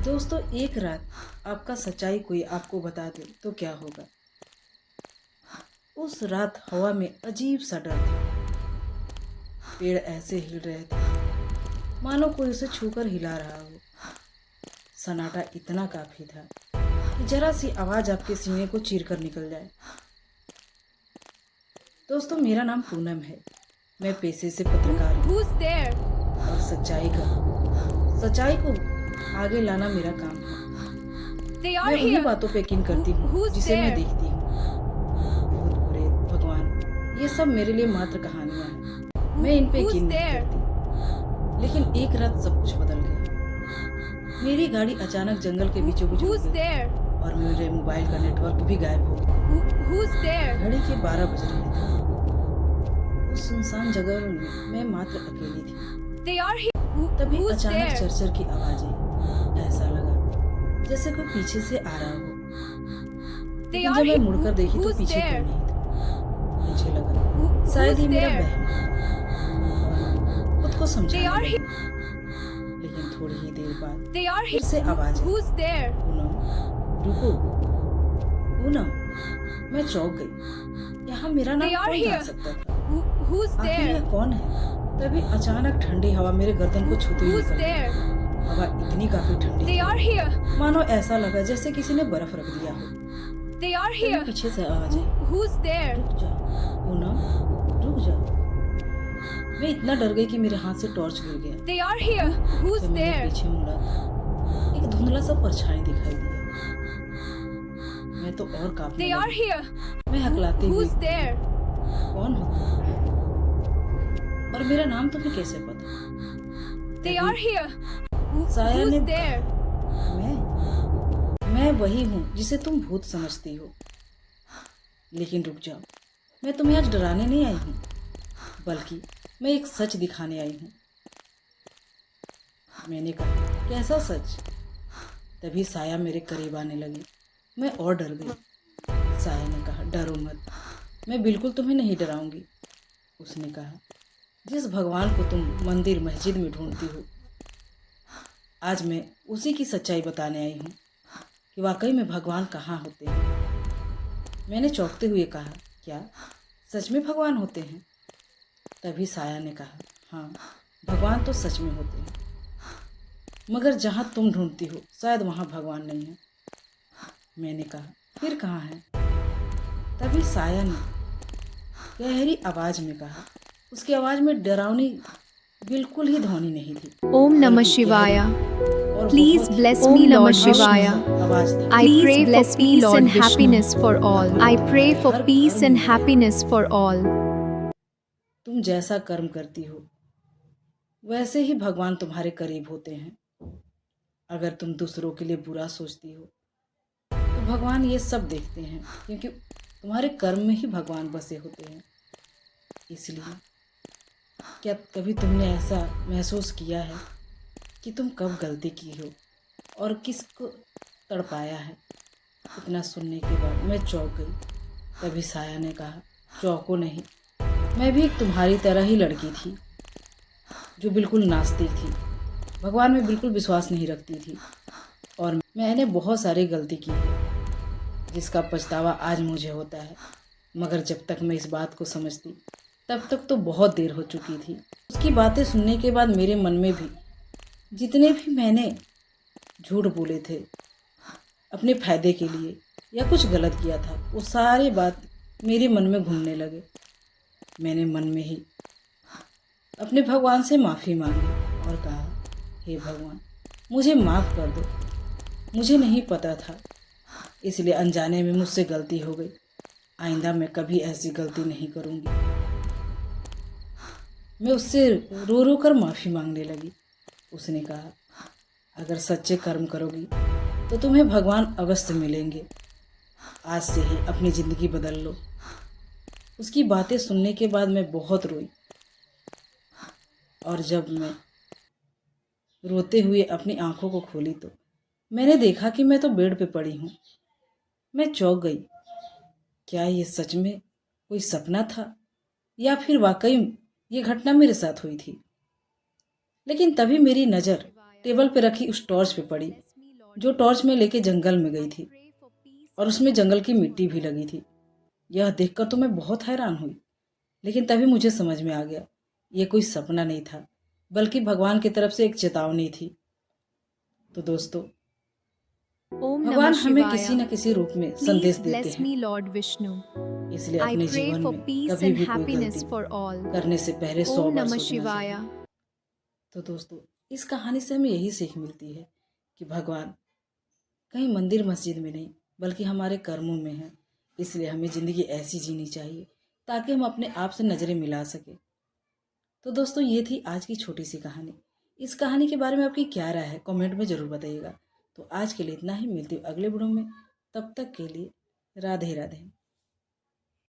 दोस्तों, एक रात आपका सच्चाई कोई आपको बता दे तो क्या होगा। उस रात हवा में अजीब सा डर था। पेड़ ऐसे हिल रहे थे मानो कोई उसे छूकर हिला रहा हो। सन्नाटा इतना काफी था कि जरा सी आवाज आपके सीने को चीर कर निकल जाए। दोस्तों, मेरा नाम पूनम है। मैं पेशे से पत्रकार हूँ और सच्चाई को आगे लाना मेरा काम है। मैं उन्हीं बातों पे यकीन करती हूँ जिसे मैं देखती हूँ। भूत प्रेत, भगवान, ये सब मेरे लिए मात्र कहानियां हैं। मैं इन पे यकीन नहीं करती। लेकिन एक रात सब कुछ बदल गया। मेरी गाड़ी अचानक जंगल के बीचों बीच रुक गई और मेरे मोबाइल का नेटवर्क भी गायब हो गया। घड़ी के 12 बज रहे थे। उस सुनसान जगह में मैं मात्र अकेली थी। तभी अचानक चरचर की आवाज आई। ऐसा लगा जैसे कोई पीछे से आ रहा हो। लेकिन जब मैं मुड़कर देखी तो पीछे कोई नहीं था। मुझे लगा शायद ये मेरा वहम था। खुद को समझाने लगी। लेकिन थोड़ी ही देर बाद फिर से आवाज आई। पूनम, रुको। पूनम, मैं चौंक गई। यहाँ मेरा नाम कौन गा सकता था? आखिर यह कौन है? तभी अचानक ठंडी हवा मेरे गर्दन को छूते हुए निकल गई। हवा इतनी काफी ठंडी थी, मानो ऐसा लगा जैसे किसी ने बर्फ रख दिया हो। तभी पीछे से आवाज आई। रुक जा पूनम, रुक जा। मैं इतना डर गई कि मेरे हाथ से टॉर्च गिर गया। जब मैंने पीछे मुड़ा, एक धुंधला सा परछाई दिखाई दिया। मैं तो और कांपने लगी। मैं हकलाती हुई, कौन हो तुम? और मेरा नाम तुम्हें कैसे पता? साया ने कहा, मैं वही हूँ जिसे तुम भूत समझती हो। लेकिन रुक जाओ, मैं तुम्हें आज डराने नहीं आई हूँ, बल्कि मैं एक सच दिखाने आई हूँ। मैंने कहा, कैसा सच? तभी साया मेरे करीब आने लगी। मैं और डर गई। साया ने कहा, डरो मत, मैं बिल्कुल तुम्हें नहीं डराऊंगी। उसने कहा, जिस भगवान को तुम मंदिर मस्जिद में ढूंढती हो, आज मैं उसी की सच्चाई बताने आई हूँ कि वाकई में भगवान कहाँ होते हैं। मैंने चौंकते हुए कहा, क्या सच में भगवान होते हैं? तभी साया ने कहा, हाँ, भगवान तो सच में होते हैं, मगर जहाँ तुम ढूंढती हो शायद वहाँ भगवान नहीं है। मैंने कहा, फिर कहाँ है? तभी साया ने गहरी आवाज में कहा। उसकी आवाज में डरावनी बिल्कुल ही ध्वनि नहीं थी। ओम नमः शिवाय। Please bless me, Lord Shivaya. I pray for peace and happiness for all. I pray for peace and happiness for all. तुम जैसा कर्म करती हो वैसे ही भगवान तुम्हारे करीब होते हैं। अगर तुम दूसरों के लिए बुरा सोचती हो तो भगवान ये सब देखते हैं, क्योंकि तुम्हारे कर्म में ही भगवान बसे होते हैं। इसलिए क्या कभी तुमने ऐसा महसूस किया है कि तुम कब गलती की हो और किसको तड़पाया है? इतना सुनने के बाद मैं चौंक गई। तभी साया ने कहा, चौंको नहीं, मैं भी एक तुम्हारी तरह ही लड़की थी जो बिल्कुल नास्तिक थी, भगवान में बिल्कुल विश्वास नहीं रखती थी, और मैंने बहुत सारी गलती की है जिसका पछतावा आज मुझे होता है। मगर जब तक मैं इस बात को समझती तब तक तो बहुत देर हो चुकी थी। उसकी बातें सुनने के बाद मेरे मन में भी जितने भी मैंने झूठ बोले थे अपने फायदे के लिए या कुछ गलत किया था, वो सारी बात मेरे मन में घूमने लगे। मैंने मन में ही अपने भगवान से माफ़ी मांगी और कहा, हे भगवान, मुझे माफ़ कर दो। मुझे नहीं पता था, इसलिए अनजाने में मुझसे गलती हो गई। आइंदा मैं कभी ऐसी गलती नहीं करूँगी। मैं उससे रो रो कर माफ़ी मांगने लगी। उसने कहा, अगर सच्चे कर्म करोगी तो तुम्हें भगवान अवश्य मिलेंगे। आज से ही अपनी ज़िंदगी बदल लो। उसकी बातें सुनने के बाद मैं बहुत रोई, और जब मैं रोते हुए अपनी आंखों को खोली तो मैंने देखा कि मैं तो बेड पे पड़ी हूँ। मैं चौंक गई। क्या ये सच में कोई सपना था या फिर वाकई ये घटना मेरे साथ हुई थी? लेकिन तभी मेरी नज़र टेबल पे रखी उस टॉर्च पे पड़ी। जो टॉर्च में लेके जंगल में गई थी और उसमें जंगल की मिट्टी भी लगी थी। यह देखकर तो मैं बहुत हैरान हुई, लेकिन तभी मुझे समझ में आ गया ये कोई सपना नहीं था, बल्कि भगवान की तरफ से एक चेतावनी थी। तो दोस्तों, ओम नमः भगवान हमें शिवाय। किसी न किसी रूप में संदेश Please देते bless हैं, me, Lord Vishnu. इसलिए I अपने pray जीवन for में peace कभी and भी कोई happiness गलती for all. करने से पहले 100 ओम बार नमः सोचना शिवाय। चाहिए। तो दोस्तों, इस कहानी से हमें यही सीख मिलती है कि भगवान कहीं मंदिर मस्जिद में नहीं, बल्कि हमारे कर्मों में है। इसलिए हमें ज़िंदगी ऐसी जीनी चाहिए ताकि हम अपने आप से नज़रें मिला सकें। तो दोस्तों, ये थी आज की छोटी सी कहानी। इस कहानी के बारे में आपकी क्या राय है, कमेंट में ज़रूर बताइएगा। तो आज के लिए इतना ही, मिलती हूँ अगले वीडियो में। तब तक के लिए राधे राधे।